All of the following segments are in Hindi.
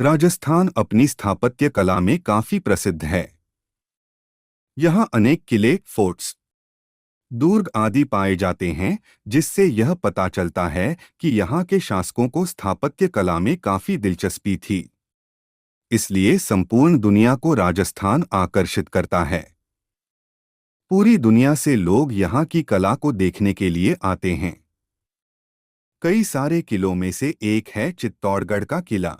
राजस्थान अपनी स्थापत्य कला में काफी प्रसिद्ध है। यहाँ अनेक किले, फोर्ट्स, दुर्ग आदि पाए जाते हैं, जिससे यह पता चलता है कि यहाँ के शासकों को स्थापत्य कला में काफी दिलचस्पी थी। इसलिए संपूर्ण दुनिया को राजस्थान आकर्षित करता है। पूरी दुनिया से लोग यहाँ की कला को देखने के लिए आते हैं। कई सारे किलों में से एक है चित्तौड़गढ़ का किला।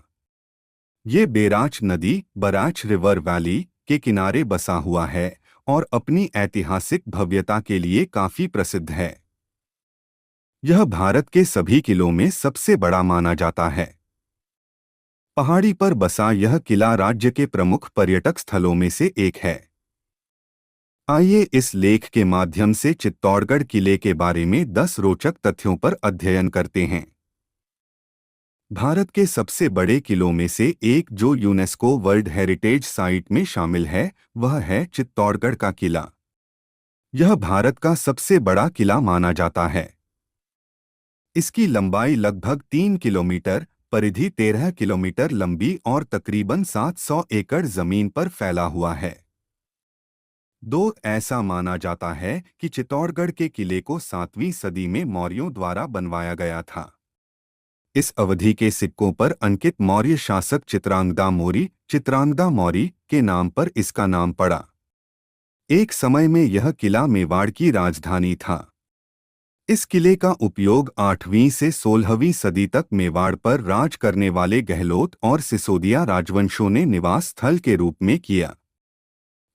ये बैराज नदी, बराच रिवर वैली के किनारे बसा हुआ है और अपनी ऐतिहासिक भव्यता के लिए काफी प्रसिद्ध है। यह भारत के सभी किलों में सबसे बड़ा माना जाता है। पहाड़ी पर बसा यह किला राज्य के प्रमुख पर्यटक स्थलों में से एक है। आइए इस लेख के माध्यम से चित्तौड़गढ़ किले के बारे में 10 रोचक तथ्यों पर अध्ययन करते हैं। भारत के सबसे बड़े किलों में से एक जो यूनेस्को वर्ल्ड हेरिटेज साइट में शामिल है, वह है चित्तौड़गढ़ का किला। यह भारत का सबसे बड़ा किला माना जाता है। इसकी लंबाई लगभग 3 किलोमीटर, परिधि 13 किलोमीटर लंबी और तकरीबन 700 एकड़ जमीन पर फैला हुआ है। ऐसा माना जाता है कि चित्तौड़गढ़ के किले को 7वीं सदी में मौर्यों द्वारा बनवाया गया था। इस अवधि के सिक्कों पर अंकित मौर्य शासक चित्रांगदा मौर्य के नाम पर इसका नाम पड़ा। एक समय में यह किला मेवाड़ की राजधानी था। इस किले का उपयोग 8वीं से 16वीं सदी तक मेवाड़ पर राज करने वाले गहलोत और सिसोदिया राजवंशों ने निवास स्थल के रूप में किया।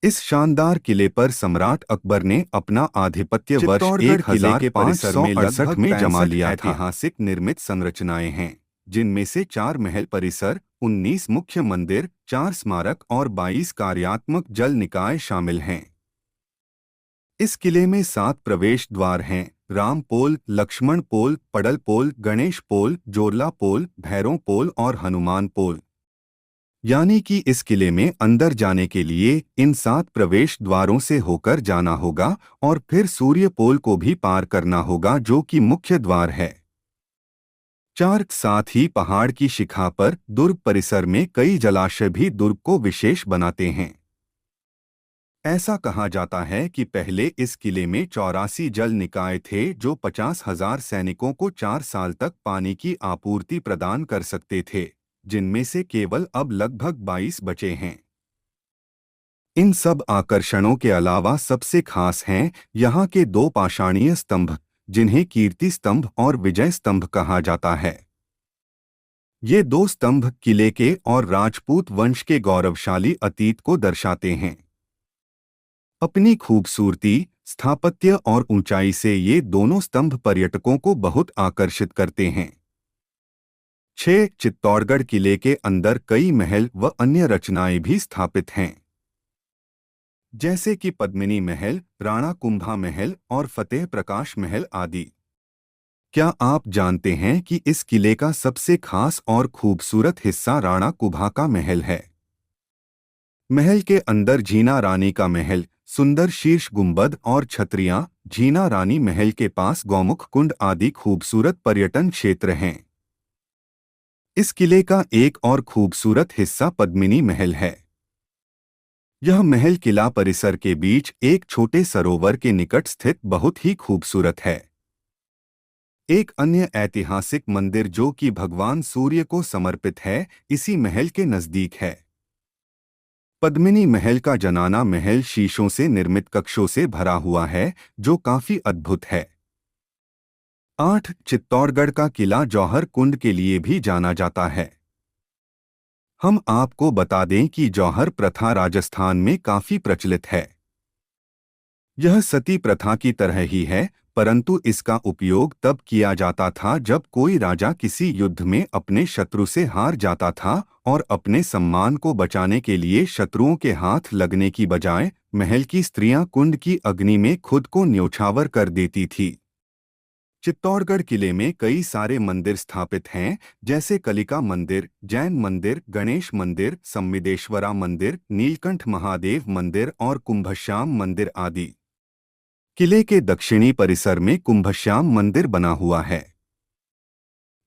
इस शानदार किले पर सम्राट अकबर ने अपना आधिपत्य वर्ष 1568 में जमा लिया था। ऐतिहासिक निर्मित संरचनाएं हैं, जिनमें से 4 महल परिसर, 19 मुख्य मंदिर, 4 स्मारक और 22 कार्यात्मक जल निकाय शामिल हैं। इस किले में 7 प्रवेश द्वार हैं: राम पोल, लक्ष्मण पोल, पड़ल पोल, गणेश पोल, जोरला पोल, भैरों पोल और हनुमान पोल। यानी कि इस किले में अंदर जाने के लिए इन 7 प्रवेश द्वारों से होकर जाना होगा और फिर सूर्य पोल को भी पार करना होगा, जो कि मुख्य द्वार है। साथ ही पहाड़ की शिखा पर दुर्ग परिसर में कई जलाशय भी दुर्ग को विशेष बनाते हैं। ऐसा कहा जाता है कि पहले इस किले में 84 जल निकाय थे, जो 50,000 सैनिकों को 4 साल तक पानी की आपूर्ति प्रदान कर सकते थे, जिनमें से केवल अब लगभग 22 बचे हैं। इन सब आकर्षणों के अलावा सबसे खास हैं यहाँ के 2 पाषाणीय स्तंभ, जिन्हें कीर्ति स्तंभ और विजय स्तंभ कहा जाता है। ये 2 स्तंभ किले के और राजपूत वंश के गौरवशाली अतीत को दर्शाते हैं। अपनी खूबसूरती, स्थापत्य और ऊंचाई से ये दोनों स्तंभ पर्यटकों को बहुत आकर्षित करते हैं। 6 चित्तौड़गढ़ किले के अंदर कई महल व अन्य रचनाएं भी स्थापित हैं, जैसे कि पद्मिनी महल, राणा कुंभा महल और फतेह प्रकाश महल आदि। क्या आप जानते हैं कि इस किले का सबसे खास और खूबसूरत हिस्सा राणा कुंभा का महल है? महल के अंदर झीना रानी का महल, सुंदर शीर्ष गुंबद और छतरियां, झीना रानी महल के पास गौमुख कुंड आदि खूबसूरत पर्यटन क्षेत्र हैं। इस किले का एक और खूबसूरत हिस्सा पद्मिनी महल है। यह महल किला परिसर के बीच एक छोटे सरोवर के निकट स्थित बहुत ही खूबसूरत है। एक अन्य ऐतिहासिक मंदिर जो कि भगवान सूर्य को समर्पित है, इसी महल के नजदीक है। पद्मिनी महल का जनाना महल शीशों से निर्मित कक्षों से भरा हुआ है, जो काफी अद्भुत है। 8 चित्तौड़गढ़ का किला जौहर कुंड के लिए भी जाना जाता है। हम आपको बता दें कि जौहर प्रथा राजस्थान में काफी प्रचलित है। यह सती प्रथा की तरह ही है, परंतु इसका उपयोग तब किया जाता था जब कोई राजा किसी युद्ध में अपने शत्रु से हार जाता था और अपने सम्मान को बचाने के लिए शत्रुओं के हाथ लगने की बजाय महल की स्त्रियां कुंड की अग्नि में खुद को न्योछावर कर देती थी। चित्तौड़गढ़ किले में कई सारे मंदिर स्थापित हैं, जैसे कलिका मंदिर, जैन मंदिर, गणेश मंदिर, सम्मिदेश्वरा मंदिर, नीलकंठ महादेव मंदिर और कुंभश्याम मंदिर आदि। किले के दक्षिणी परिसर में कुंभश्याम मंदिर बना हुआ है।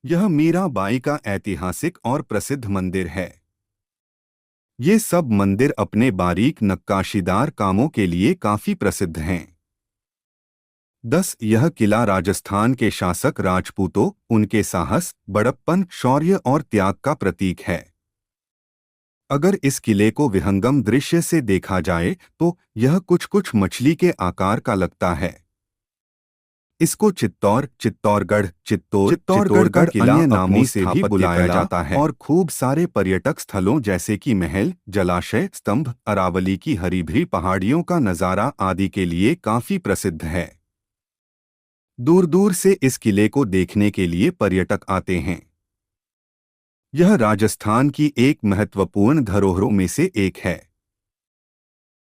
यह मीराबाई का ऐतिहासिक और प्रसिद्ध मंदिर है। ये सब मंदिर अपने बारीक नक्काशीदार कामों के लिए काफी प्रसिद्ध हैं। 10 यह किला राजस्थान के शासक राजपूतों, उनके साहस, बड़प्पन, शौर्य और त्याग का प्रतीक है। अगर इस किले को विहंगम दृश्य से देखा जाए तो यह कुछ मछली के आकार का लगता है। इसको चित्तौड़गढ़ का किला अन्य नामों से भी बुलाया जाता है और खूब सारे पर्यटक स्थलों जैसे कि महल, जलाशय, स्तंभ, अरावली की हरी भरी पहाड़ियों का नज़ारा आदि के लिए काफी प्रसिद्ध है। दूर दूर से इस किले को देखने के लिए पर्यटक आते हैं। यह राजस्थान की एक महत्वपूर्ण धरोहरों में से एक है।